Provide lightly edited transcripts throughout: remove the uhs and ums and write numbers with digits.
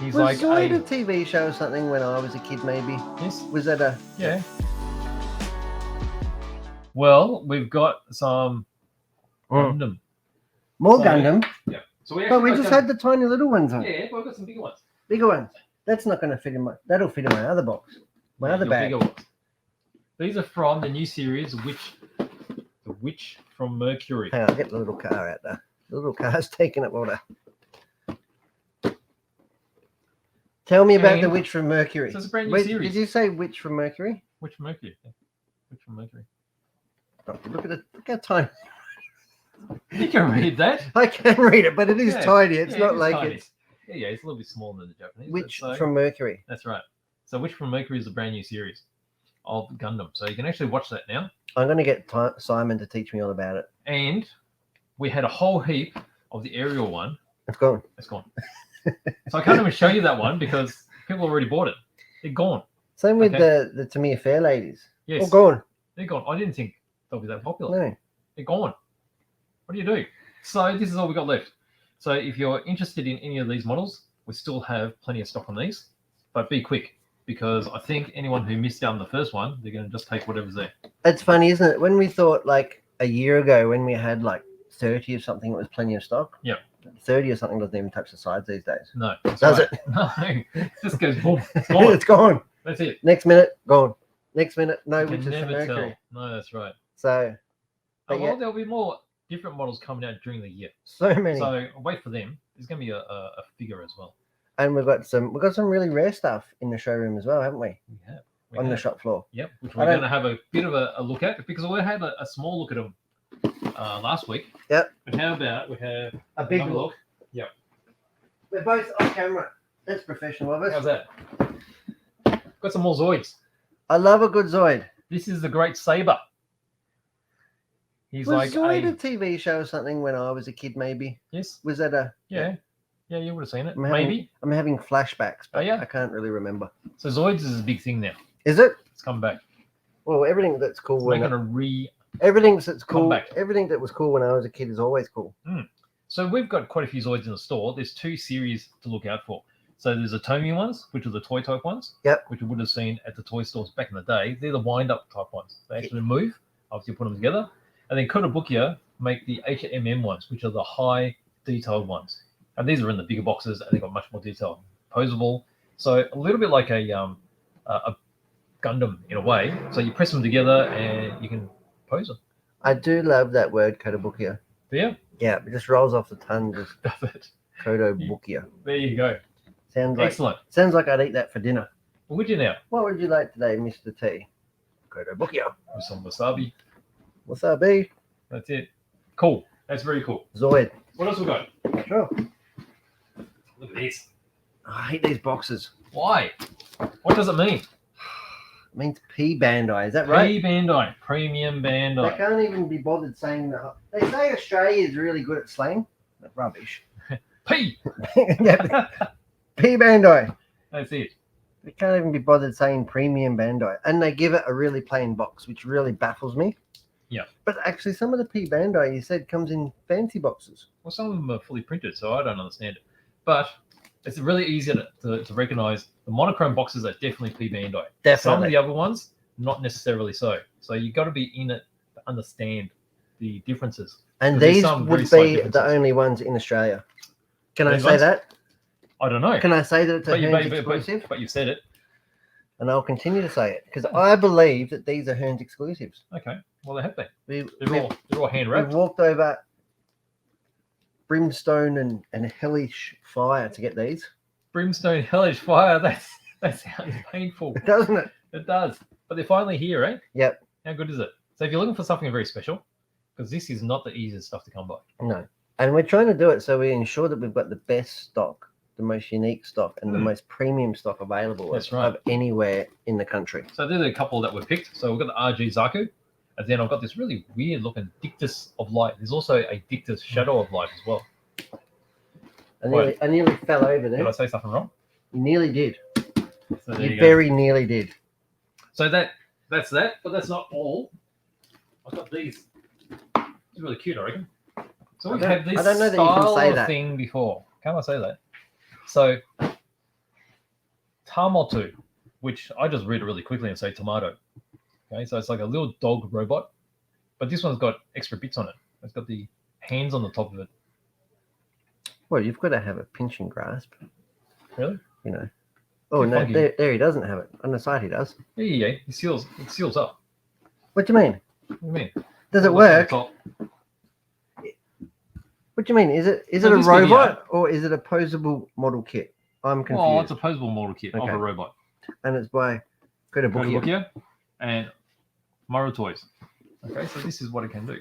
He's Was like Zoid a TV show or something when I was a kid, maybe? Yes. Was that a... Yeah. Well, we've got some Gundam. More Gundam? Yeah. So we just had the tiny little ones on. Yeah, but we've got some bigger ones. Bigger ones. That's not going to fit in my... That'll fit in my other box. My other bag. Bigger ones. These are from the new series, The Witch from Mercury. Hang on, I'll get the little car out there. The little car's taking up water. Tell me about The Witch from Mercury. So it's a brand new series. Did you say Witch from Mercury? Witch from Mercury. Yeah. Witch from Mercury. Oh, look at it. Look how tiny. You can read that. I can read it, but it is tiny. It's not like tiny. it's... Yeah, it's a little bit smaller than the Japanese. Witch from Mercury. That's right. So Witch from Mercury is a brand new series of Gundam. So you can actually watch that now. I'm going to get Simon to teach me all about it. And we had a whole heap of the aerial one. It's gone. It's gone. So I can't even show you that one because people already bought it. They're gone. Same with the Tamiya Fair ladies. Yes. All gone. They're gone. I didn't think they'll be that popular. No. They're gone. What do you do? So this is all we got left. So if you're interested in any of these models, we still have plenty of stock on these. But be quick because I think anyone who missed out on the first one, they're going to just take whatever's there. It's funny, isn't it? When we thought like a year ago when we had like 30 or something, it was plenty of stock. Yeah. 30 or something doesn't even touch the sides these days. No. Does right. it? No. It just goes boom. It's gone. It's gone. That's it. Next minute, gone. Next minute, no, You which can is from never Mercury. tell. No, that's right. So, Oh, well, there'll be more different models coming out during the year. so many. So wait for them. There's going to be a figure as well. And we've got some really rare stuff in the showroom as well, haven't we? We have. On the shop floor. Yep, which we're going to have a bit of a look at because we had a small look at them last week. Yep. But how about we have A big another look. Yep. We're both on camera. That's professional of us. How's that? Got some more Zoids. I love a good Zoid. This is the Great Saber. He's Was like Zoid a TV show or something when I was a kid, maybe? Yes. Was that a... Yeah, you would have seen it. I'm having flashbacks, but yeah? I can't really remember. So Zoids is a big thing now. Is it? It's come back. Well, everything that's cool. They're going to Everything that's cool. comeback. Everything that was cool when I was a kid is always cool. So we've got quite a few Zoids in the store. There's two series to look out for. So there's the Tomy ones, which are the toy type ones. Yep. Which you would have seen at the toy stores back in the day. They're the wind-up type ones. They actually move after you put them together. And then Kotobuki make the H&M ones, which are the high detailed ones. And these are in the bigger boxes, and they've got much more detail. Posable. So a little bit like a Gundam in a way. So you press them together and you can pose them. I do love that word, Kotobuki. Yeah. Yeah, it just rolls off the tongue. Just Does it? Kotobuki. There you go. Sounds like I'd eat that for dinner. Well, would you now? What would you like today, Mr. T? Kotobuki. With some wasabi. Wasabi. That's it. Cool. That's very cool. Zoid. What else we got? Sure. Look at this. I hate these boxes. Why? What does it mean? It means P Bandai. Is that right? P Bandai. Premium They Bandai. can't even be bothered saying that. They say Australia is really good at slang. That's rubbish. P. Yeah, P Bandai. That's it. They can't even be bothered saying premium Bandai. And they give it a really plain box, which really baffles me. Yeah. But actually, some of the P Bandai you said comes in fancy boxes. Well, some of them are fully printed, so I don't understand it. But it's really easy to recognize the monochrome boxes are definitely P Bandai. Definitely. Some of the other ones, not necessarily so. So you got to be in it to understand the differences. And There's these some very would slight be the differences. only ones in Australia. Can I These say ones? that? I don't know. Can I say that it's a Hearns But exclusive? but you've said it. And I'll continue to say it because I believe that these are Hearns exclusives. Okay. Well, they have been. They're They're all hand We've wrapped. walked over brimstone and hellish fire to get these. Brimstone Hellish Fire. That sounds painful. Doesn't it? It does. But they're finally here, eh? Yep. How good is it? So if you're looking for something very special, because this is not the easiest stuff to come by. No. And we're trying to do it so we ensure that we've got the best stock, the most unique stock, and the most premium stock available That's right. of anywhere in the country. So there's a couple that were picked. So we've got the RG Zaku, and then I've got this really weird looking Dictus of Light. There's also a Dictus Shadow of Light as well. I nearly fell over there. Did I say something wrong? You nearly did. So there You you go. very nearly did. So that's that, but that's not all. I've got these. It's really cute, I reckon. So we've had this I don't know that you can style say of that. thing before. Can I say that? So Tamotu, which I just read it really quickly and say tomato. Okay, so it's like a little dog robot, but this one's got extra bits on it. It's got the hands on the top of it. Well, you've got to have a pinching grasp. Really? You know. Oh Too no, funky. there he doesn't have it. On the side he does. Yeah. It seals up. What do you mean? What do you mean? Does it Look on the work? top. What do you mean? Is it So a this video- robot or is it a posable model kit? I'm confused. Well, it's a posable model kit of Okay. a robot. And it's by Kotobuki. Kotobuki and Moro Toys. Okay, so this is what it can do.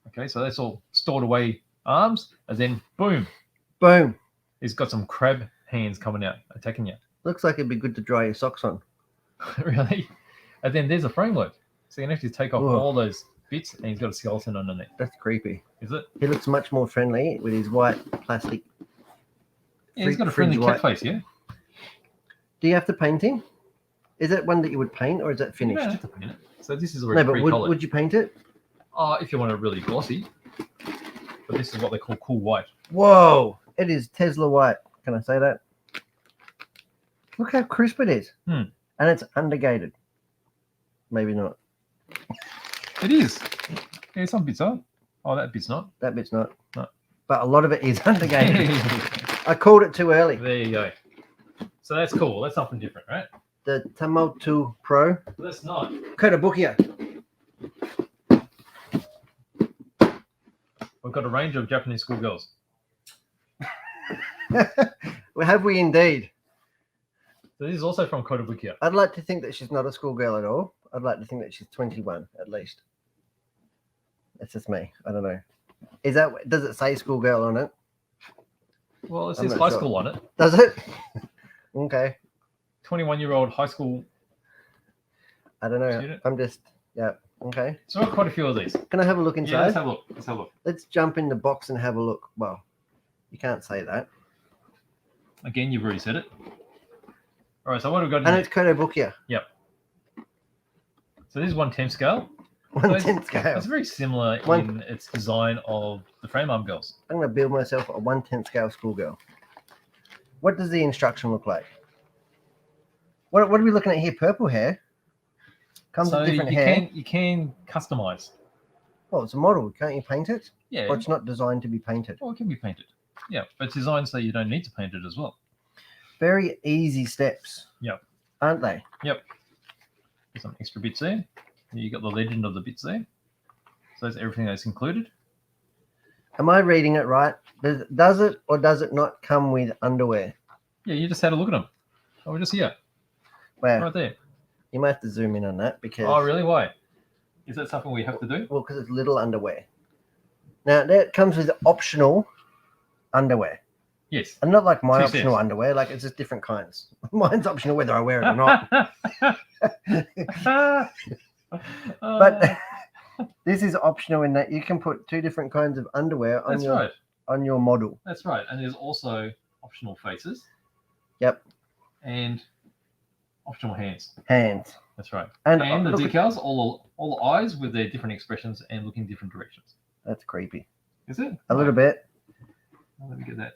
Okay, so that's all stored away arms, and then boom, Boom. it's got some crab hands coming out attacking you. Looks like it'd be good to dry your socks on. Really? And then there's a framework, so you can actually take off Whoa. all those bits, and he's got a skeleton underneath. That's creepy. Is it? He looks much more friendly with his white plastic. Yeah, he's got a Fringe friendly cat white. face. Yeah. Do you have to paint him? Is it one that you would paint or is it You finished? don't have to paint it. So this is No, already but pre-colored. would you paint it? If you want it really glossy. But this is what they call cool white. Whoa! It is Tesla white. Can I say that? Look how crisp it is. Hmm. And it's undergated. Maybe not. It is. Yeah, some bits are. Oh, that bit's not. That bit's not. No. But a lot of it is undergated. There I called it too early. you go. So that's cool. That's something different, right? The Tamotu Pro. But that's not. Kotobuki. We've got a range of Japanese schoolgirls. Well, have we indeed? So this is also from Kotobuki. I'd like to think that she's not a schoolgirl at all. I'd like to think that she's 21 at least. That's just me. I don't know. Does it say schoolgirl on it? Well, it I'm says not high sure. school on it. Does it? Okay. 21-year-old high school. I don't know. Student? I'm just, yeah. Okay. So I've got quite a few of these. Can I have a look Yeah, inside? let's have a look. Let's have a look. Let's jump in the box and have a look. Well, you can't say that. Again, you've already said it. All right, so what have we got in And here? it's Kotobuki. So this is 1/10 scale. 1/10 scale. It's very similar One- in its design of the frame arm girls. I'm going to build myself a 1/10 scale schoolgirl. What does the instruction look like? What are we looking at here? Purple hair. Comes So with different you hair. can customize. Well, it's a model. Can't you paint it? Yeah. Or it's not designed to be painted. Well, it can be painted. Yeah, but it's designed so you don't need to paint it as well. Very easy steps. Yep. Aren't they? There's some extra bits there. You got the legend of the bits there. So that's everything that's included. Am I reading it right? Does it or does it not come with underwear? Yeah, you just had a look at them. Oh, we're just here, Wow. right there. You might have to zoom in on that because Oh, really? Why? Is that something we have to do? well, because it's little underwear. Now that comes with optional underwear. Yes. And not like my Two optional steps. underwear, like it's just different kinds. Mine's optional whether I wear it or not. But this is optional in that you can put two different kinds of underwear on that's your right. on your model. That's right. And there's also optional faces. Yep. And optional hands. Hands. That's right. And, And the look at- decals, all the eyes with their different expressions and looking different directions. that's creepy. Is it? A little bit. Let me get that.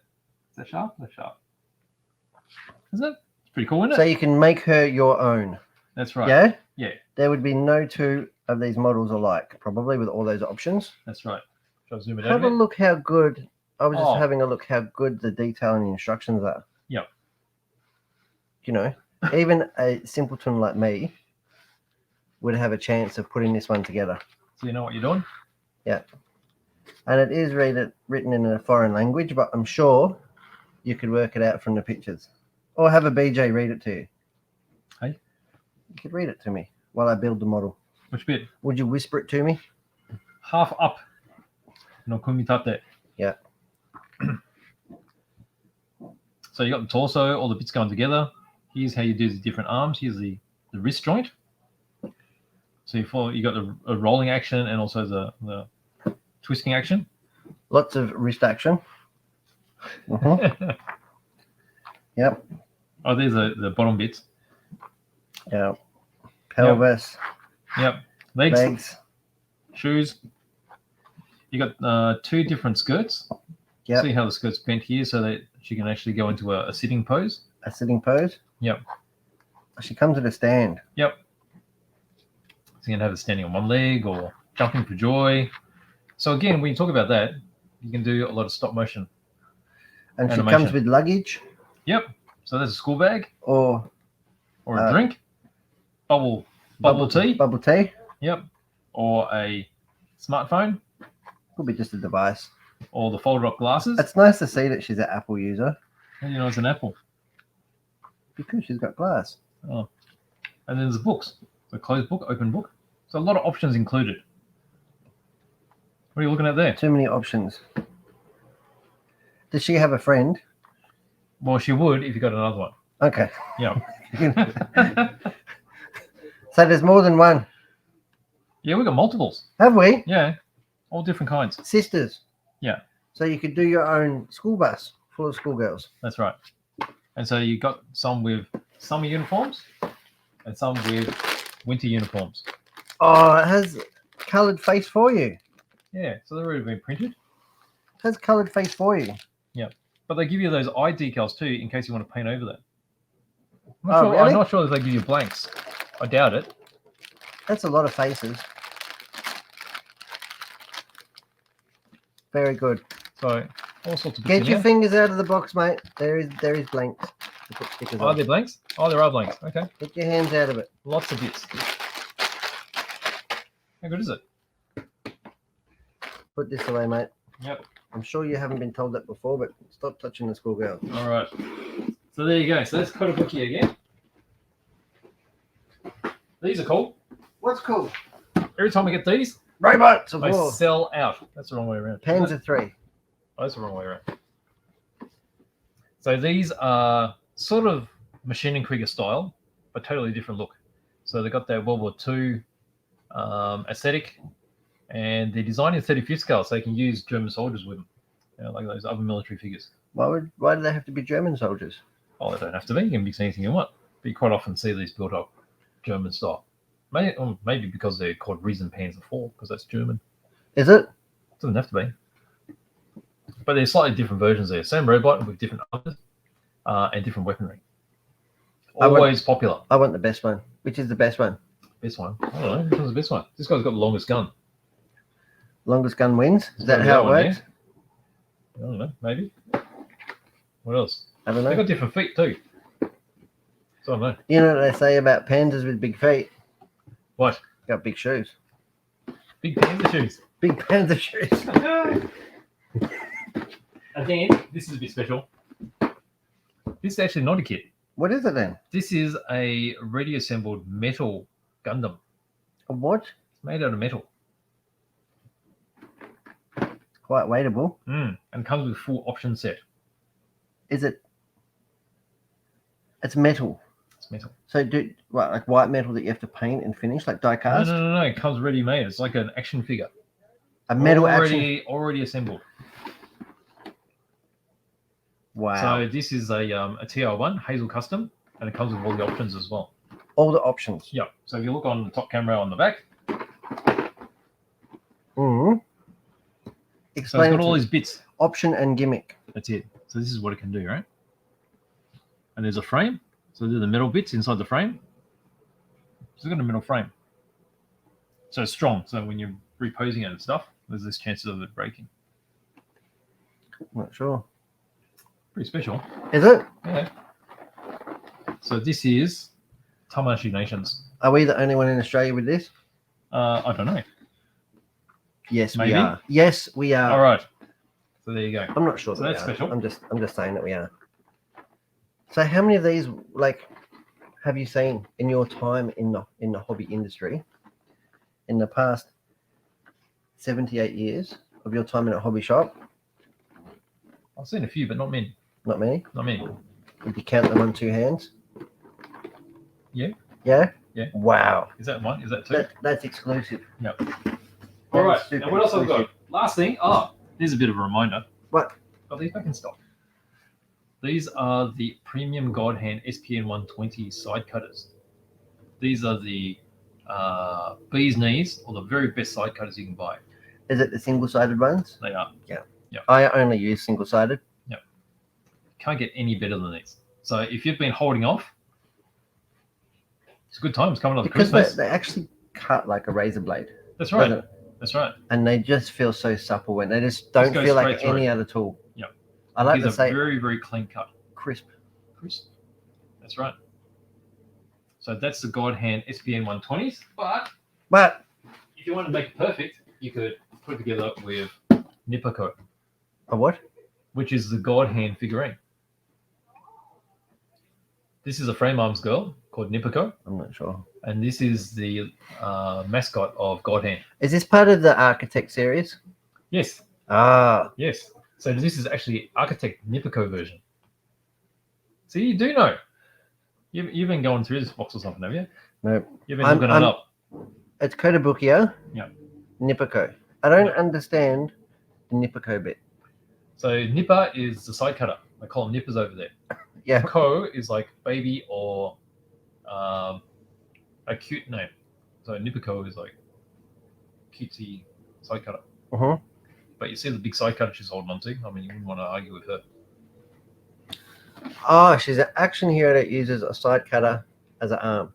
Is that sharp? That's sharp. Is it? It's pretty cool, isn't So it? you can make her your own. That's right. Yeah? Yeah. There would be no two of these models alike, probably with all those options. That's right. Shall I zoom it out Have a a bit? look how good I was just Oh. having a look how good the detail and the instructions are. Yep. You know, even a simpleton like me would have a chance of putting this one together. So you know what you're doing? And it is written in a foreign language, but I'm sure you could work it out from the pictures. Or have a BJ read it to you. Hey? You could read it to me while I build the model. Which bit? Would you whisper it to me? Half up. No kumitate. Yeah. So you got the torso, all the bits going together. Here's how you do the different arms. Here's the wrist joint. So you got a rolling action and also the twisting action. Lots of wrist action. Mhm. Yep. Oh, there's the bottom bits. Yeah. Pelvis, Yep. Legs, legs. shoes. You got two different skirts. Yep. See how the skirt's bent here so that she can actually go into a sitting pose. A sitting pose. Yep. She comes at a stand. Yep. So you can have it standing on one leg or jumping for joy. So again, when you talk about that, you can do a lot of stop motion. And she Animation. comes with luggage Yep. So there's a school bag or or a drink, bubble tea. Bubble tea. Yep. Or a smartphone. Could be just a device. Or the folded up glasses. It's nice to see that she's an Apple user. How do you know it's an Apple? Because she's got glass. Oh. And then there's books. So closed book, open book. So a lot of options included. What are you looking at there? Too many options. Does she have a friend? Well, she would if you got another one. Okay. Yeah. So there's more than one. Yeah, we got multiples. Have we? Yeah. All different kinds. Sisters. Yeah. So you could do your own school bus full of schoolgirls. That's right. And so you got some with summer uniforms and some with winter uniforms. Oh, it has coloured face for you. Yeah, so they've already been printed. It has coloured face for you. But they give you those eye decals too in case you want to paint over that. Really? I'm not sure if they give you blanks. I doubt it. That's a lot of faces. Very good. So all sorts of bits Get in your there. fingers out of the box, mate. There is blanks. To put stickers Are on. there blanks? Oh, there are blanks. Okay. Get your hands out of it. Lots of bits. How good is it? Put this away, mate. Yep. I'm sure you haven't been told that before, but stop touching the schoolgirl. All right. So there you go. So that's Kotobuki again. These are cool. What's cool? Every time I get these, Robots of they war. sell out. That's the wrong way around. Panzer 3. Oh, that's the wrong way around. So these are sort of Machine and Krieger style, but totally different look. So they got that World War II aesthetic, and they're designed in 35th scale, so they can use German soldiers with them, like those other military figures. Why do they have to be German soldiers? Oh, they don't have to be. You can mix anything you want. But you quite often see these built up German style. Maybe because they're called Riesenpanzer 4, because that's German. Is it? Doesn't have to be. But there's slightly different versions there. Same robot with different armors and different weaponry. Always popular. I want the best one. Which is the best one? Best one. I don't know. Which one's the best one? This guy's got the longest gun. Longest gun wins? Is It's that gotta be how it one, works? yeah? I don't know. Maybe. What else? I don't They know. got different feet too. So I don't know. You know what they say about pandas with big feet? What? Got big shoes. Big panda shoes. Big panda shoes. Again, this is a bit special. This is actually not a kit. What is it then? This is a ready assembled metal Gundam. A what? It's made out of metal. Quite weightable. And comes with full option set. Is it? It's metal. It's metal. So like white metal that you have to paint and finish, like die cast? No. It comes ready made. It's like an action figure. A metal action. Already assembled. Wow. So this is a TR1 Hazel Custom, and it comes with all the options as well. All the options. Yeah. So if you look on the top camera on the back, Mm-hmm. so it's Explain got it all to me. these bits. Option and gimmick. That's it. So this is what it can do, right? And there's a frame. So there's the metal bits inside the frame. So it's got a metal frame. So it's strong. So when you're reposing it and stuff, there's this chances of it breaking. Not sure. Pretty special. Is it? Yeah. So this is Tamashii Nations. Are we the only one in Australia with this? I don't know. Yes, Maybe. we are. Yes, we are. All right. So there you go. I'm not sure So that that's we are. special. I'm just saying that we are. So how many of these have you seen in your time in the hobby industry in the past 78 years of your time in a hobby shop? I've seen a few, but not many. Not many. Not many. Would you count them on two hands? Yeah. Yeah? Yeah. Wow. Is that one? Is that two? That's exclusive. Yep. That All is right. super Now what else have we got? exclusive. Last thing. Here's a bit of a reminder. What? Got these back in stock. These are the premium God Hand SPN 120 side cutters. These are the bee's knees, or the very best side cutters you can buy. Is it the single-sided ones? They are. I only use single-sided. Can't get any better than these. So if you've been holding off, It's good times coming up to because Christmas. they actually cut like a razor blade. That's right. doesn't it? That's right. And they just feel so supple when they just don't goes feel like straight through. any other tool. Yep. I like These to are say very, very clean cut. crisp. Crisp. That's right. So that's the God Hand SPN 120s. But if you want to make it perfect, you could put it together with Nipiko, A what? which is the God Hand figurine. This is a frame arms girl called Nipiko, I'm not sure. and this is the mascot of God Hand. Is this part of the Architect series? Yes, Ah, yes. So this is actually Architect Nipiko version. So you do know. You've been going through this box or something, have you? no. You've been looking it up. It's Kotobuki. Yeah. Nipiko. I don't Yeah. understand the Nipiko bit. So Nipper is the side cutter. I call them nippers over there. Yeah. Ko is like baby or a cute name. So Nipiko is like cutesy side cutter. Uh-huh. But you see the big side cutter she's holding on to. I mean, you wouldn't want to argue with her. Oh, she's an action hero that uses a side cutter as an arm.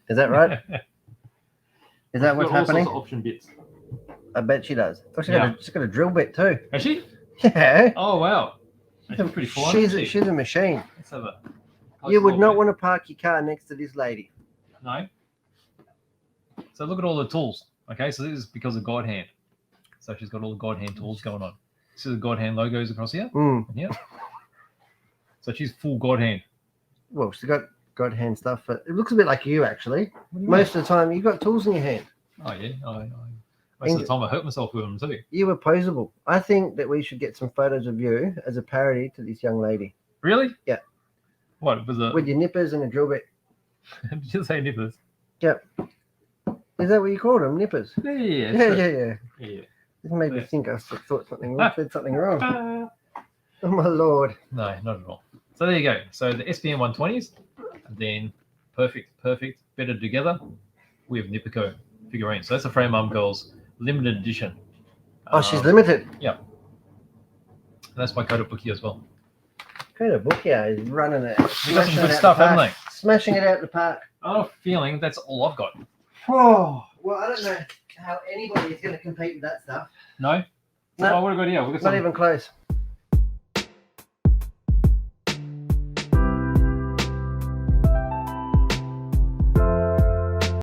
Is that right? Is that what's happening? All sorts of option bits. I bet she does. Oh, Yeah. she's got a drill bit too. Has she? Yeah. Oh wow. She's pretty full on, She's isn't she? a machine. Let's have a You would not want to park your car next to this lady. No. So look at all the tools. Okay, so this is because of God Hand. So she's got all the God Hand tools going on. See the God Hand logos across here? Mm. And here. So she's full God Hand. Well, she's got God hand stuff, but it looks a bit like you actually. What do you Most of the time, you've got tools in your hand. mean? Oh yeah. Most of the time I hurt myself with them too. You were posable. I think that we should get some photos of you as a parody to this young lady Really? Yeah. What was it? with your nippers and a drill bit. Did you say nippers? Is that what you called them? Nippers? Yeah. Yeah. This made me Yeah. think I thought something wrong. Said something wrong. Ah. Oh my lord. No, not at all. So there you go. So the SPN 120s, and then perfect, better together with Nipiko figurine. So that's the Frame Arm Girls limited edition. Oh, she's limited. That's by Kotobuki as well. Kotobuki is running it. They got smashing some it good out stuff, the haven't park. they? Smashing it out the park. I have a feeling that's all I've got. Oh, well, I don't know how anybody is going to compete with that stuff. No? No. Oh, what have we got here? We've got Not some even close.